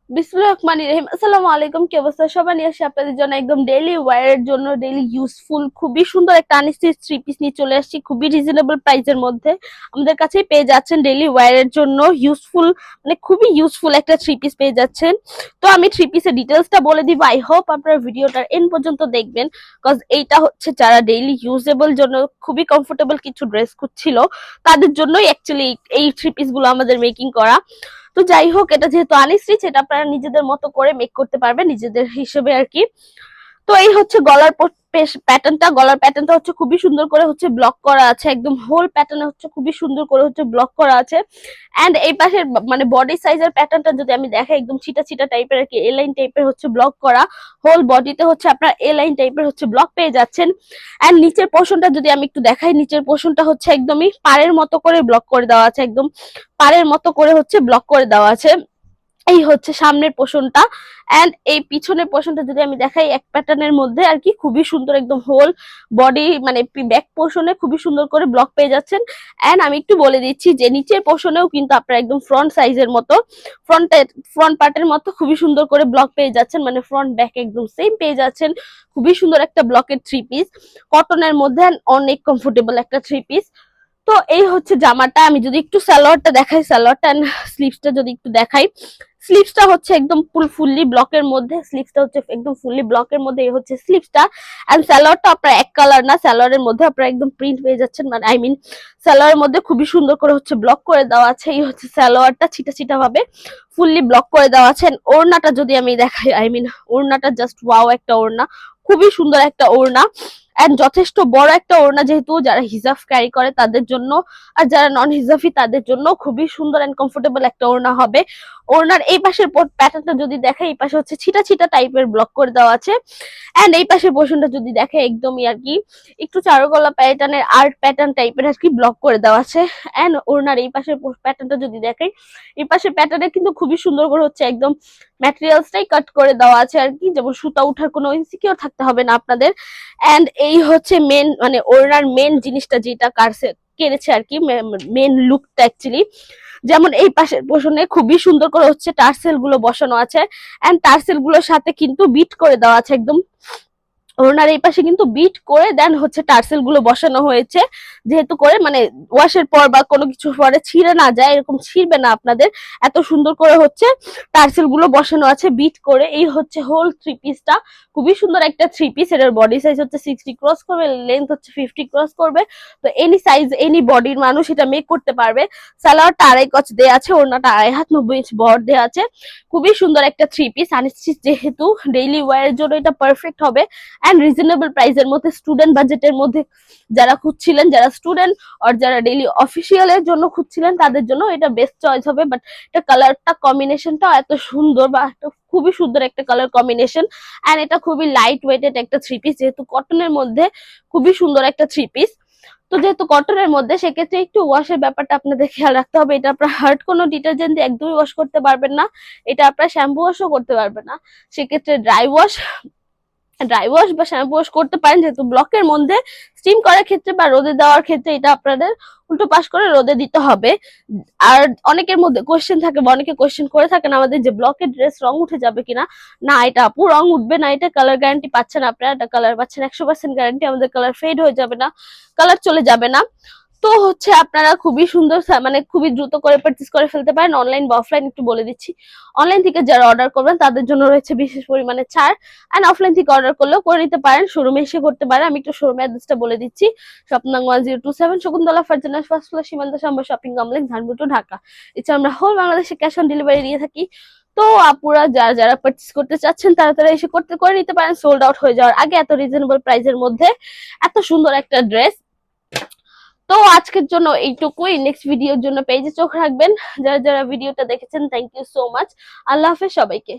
বিসমিল্লাহির রহমানির রহিম। আসসালামু আলাইকুম, কি অবস্থা সবার? নিয়ে আসি আপনাদের জন্য একদম ডেইলি ওয়্যারের জন্য ডেইলি ইউজফুল খুবই সুন্দর একটা আনস্টিচ থ্রি পিস নিয়ে চলে আসছি খুবই রিজনেবল প্রাইসের মধ্যে। আমাদের কাছেই পেয়ে যাচ্ছেন ডেইলি ওয়্যারের জন্য ইউজফুল, মানে খুবই ইউজফুল একটা থ্রি পিস পেয়ে যাচ্ছেন। তো আমি থ্রি পিসের ডিটেলসটা বলে দিব। আই হোপ আপনারা ভিডিওটা এন্ড পর্যন্ত দেখবেন, কজ এইটা হচ্ছে যারা ডেইলি ইউজেবল জন্য খুবই কমফোর্টেবল কিছু ড্রেস খুঁজছিল তাদের জন্যই অ্যাকচুয়ালি এই থ্রি পিস গুলো আমাদের মেকিং করা। তো যাই হোক, এটা যেহেতু আনস্টিচ, এটা আপনারা নিজেদের মতো করে মেক করতে পারবেন নিজেদের হিসেবে আর কি। তো এই হচ্ছে গলার প্যাটার্নটা হচ্ছে খুবই সুন্দর করে হচ্ছে ব্লক করা আছে, একদম হোল প্যাটার্নে হচ্ছে খুবই সুন্দর করে হচ্ছে ব্লক করা আছে। এন্ড এই পাশের মানে বডি সাইজের প্যাটার্নটা যদি আমি দেখাই, একদম ছিটা ছিটা টাইপের আর কি, এ লাইন টাইপের হচ্ছে ব্লক করা। হোল বডিতে হচ্ছে আপনার এ লাইন টাইপের হচ্ছে ব্লক পেয়ে যাচ্ছেন। এন্ড নিচের পোর্শনটা যদি আমি একটু দেখাই, নিচের পোর্শনটা হচ্ছে একদমই পাড়ের মতো করে ব্লক করে দেওয়া আছে, একদম পাড়ের মতো করে হচ্ছে ব্লক করে দেওয়া আছে। এই হচ্ছে সামনের পোর্শনটা। এন্ড এই পিছনের পোর্শনটা যদি আমি দেখাই, এক প্যাটার্নের মধ্যে আর কি, খুবই সুন্দর একদম হোল বডি মানে ব্যাক পোর্শনে খুবই সুন্দর করে ব্লক পেয়ে যাচ্ছেন। এন্ড আমি একটু বলে দিচ্ছি যে নিচের পোর্শনেও কিন্তু আপনারা একদম ফ্রন্ট সাইজের মতো, ফ্রন্ট পার্টের মতো খুবই সুন্দর করে ব্লক পেয়ে যাচ্ছেন, মানে ফ্রন্ট ব্যাক একদম সেম পেয়ে যাচ্ছেন। খুবই সুন্দর একটা ব্লকের থ্রি পিস, কটনের মধ্যে অনেক কমফোর্টেবল একটা থ্রি পিস। তো এই হচ্ছে জামাটা। আমি যদি একটু সালোয়ারটা দেখাই, সালোয়ারটা এন্ড স্লিভসটা যদি একটু দেখাই, স্লিভসটা হচ্ছে একদম ফুললি ব্লকের মধ্যে, স্লিভসটা হচ্ছে একদম ফুললি ব্লকের মধ্যে। এই হচ্ছে স্লিভসটা। এন্ড সালোয়ারটা আপনার এক কালার না, সালোয়ারের মধ্যে আপনারা একদম প্রিন্ট পেয়ে যাচ্ছেন, মানে আই মিন সালোয়ারের মধ্যে খুবই সুন্দর করে হচ্ছে ব্লক করে দেওয়া আছে। এই হচ্ছে সালোয়ারটা, ছিটা ছিটা ভাবে ফুললি ব্লক করে দেওয়া আছে। ওড়নাটা যদি আমি দেখাই, আই মিন ওড়নাটা জাস্ট ওয়াও একটা ওড়না, খুবই সুন্দর একটা ওড়না। এন্ড যথেষ্ট বড় একটা ওড়না, যেহেতু যারা হিজাব ক্যারি করে তাদের জন্য, আর যারা নন হিজাবি তাদের জন্য খুবই সুন্দর এন্ড কমফোর্টেবল একটা ওড়না হবে। ওড়নার এই পাশের প্যাটার্নটা যদি দেখে, এই পাশে হচ্ছে ছিটা ছিটা টাইপের ব্লক করে দেওয়া আছে। এন্ড এই পাশের পোর্শনটা যদি দেখে, একদমই আর কি একটু চারুকলা প্যাটার্নের আর্ট প্যাটার্ন টাইপের আর কি ব্লক করে দেওয়া আছে। এন্ড ওড়নার এই পাশের প্যাটার্নটা যদি দেখে, এই পাশের প্যাটার্নে কিন্তু খুবই সুন্দর করে হচ্ছে একদম ম্যাটেরিয়ালসটাই কাট করে দেওয়া আছে আর কি, যেমন সুতা উঠার কোনো ইনসিকিউর থাকতে হবে না আপনাদের। এন্ড এই হচ্ছে মেন, মানে ওড়নার মেন জিনিসটা যেটা কারছে কেড়েছে আর কি, মেন লুকটা অ্যাকচুয়ালি। যেমন এই পাশের পোষণে খুবই সুন্দর করে হচ্ছে টার্সেল গুলো বসানো আছে। এন্ড টার্সেল গুলোর সাথে কিন্তু বিট করে দেওয়া আছে একদম, ওনার এই পাশে কিন্তু বিট করে দেন হচ্ছে টার্সেল গুলো বসানো হয়েছে, যেহেতু করে মানে ওয়াশের পর বা কোনো কিছু পরে ছিঁড়ে না যায়, এরকম ছিঁড়বে না আপনাদের। এত সুন্দর করে হচ্ছে টার্সেল গুলো বসানো আছে বিট করে। এই হচ্ছে হোল থ্রি পিসটা, খুবই সুন্দর একটা থ্রি পিস। এটার বডি সাইজ হচ্ছে 60 ক্রস করবে, লেন্থ হচ্ছে 50 ক্রস করবে। তো এনি সাইজ এনি বডির মানুষ এটা মেক করতে পারবে। সালোয়ারটা 2.5 গজ দেয়া আছে, ওড়নাটা 2.5 হাত 90 ইঞ্চ বহর দেয়া আছে। খুবই সুন্দর একটা থ্রি পিস আনস্টিচ, যেহেতু ডেইলি ওয়্যারের জন্য এটা পারফেক্ট হবে। এন্ড রিজনেবল প্রাইসের মধ্যে, স্টুডেন্ট বাজেটের মধ্যে যারা খুঁজছিলেন, যারা স্টুডেন্ট আর যারা ডেইলি অফিসিয়ালের জন্য খুঁজছিলেন, তাদের জন্য এটা বেস্ট চয়েস হবে। বাট এটা কালারটা কম্বিনেশনটা এত সুন্দর, বা খুবই সুন্দর একটা কালার কম্বিনেশন। এন্ড এটা খুবই লাইট ওয়েটেড একটা থ্রি পিস, যেহেতু কটনের মধ্যে খুবই সুন্দর একটা থ্রি পিস। তো যেহেতু কটনের মধ্যে, সেক্ষেত্রে একটু ওয়াশের ব্যাপারটা আপনাদের খেয়াল রাখতে হবে। এটা আপনার হার্ড কোনো ডিটারজেন্ট দিয়ে একদমই ওয়াশ করতে পারবেন না, এটা আপনার শ্যাম্পু ওয়াশও করতে পারবেন না। সেক্ষেত্রে ড্রাই ওয়াশ বা শ্যাম্পু ওয়াশ করতে পারেন, যেহেতু ব্লকের মধ্যে স্টিম করার ক্ষেত্রে বা রোদে দেওয়ার ক্ষেত্রে এটা আপনাদের উল্টো পাশ করে রোদে দিতে হবে। আর অনেকের মধ্যে কোয়েশ্চেন থাকে বা অনেকে কোয়েশ্চেন করে থাকেন আমাদের, যে ব্লকের ড্রেস রং উঠে যাবে কিনা। না, এটা আপু রং উঠবে না, এটা কালার গ্যারান্টি পাচ্ছেন আপনারা, এটা কালার পাচ্ছেন 100% গ্যারান্টি, আমাদের কালার ফেড হয়ে যাবে না, কালার চলে যাবে না। তো হচ্ছে আপনারা খুবই সুন্দর মানে খুবই দ্রুত করে পারচেজ করে ফেলতে পারেন, অনলাইন বা অফলাইন একটু বলে দিচ্ছি। অনলাইন থেকে যারা অর্ডার করবেন তাদের জন্য রয়েছে বিশেষ পরিমাণে ছাড়। এন্ড অফলাইন থেকে অর্ডার করলেও করে নিতে পারেন, শোরুমে এসে করতে পারেন। আমি একটু শোরুম অ্যাড্রেসটা বলে দিচ্ছি। শপ নং 1027 Shakuntala Farzana first floor, Shimanto Samba shopping complex, Dhanmondi two Dhaka. এছাড়া আমরা হোল বাংলাদেশে ক্যাশ অন ডেলিভারি দিয়ে থাকি। তো আপুরা যারা যারা পারচেজ করতে চাচ্ছেন, তারা তারা এসে করে নিতে পারেন সোল্ড আউট হয়ে যাওয়ার আগে, এত রিজনেবল প্রাইসের মধ্যে এত সুন্দর একটা ড্রেস। তো আজকের জন্য এইটুকুই, নেক্সট ভিডিওর জন্য পেজে চোখ রাখবেন। যারা যারা ভিডিওটা দেখেছেন, থ্যাংক ইউ সো মাচ। আল্লাহ হাফেজ সবাইকে।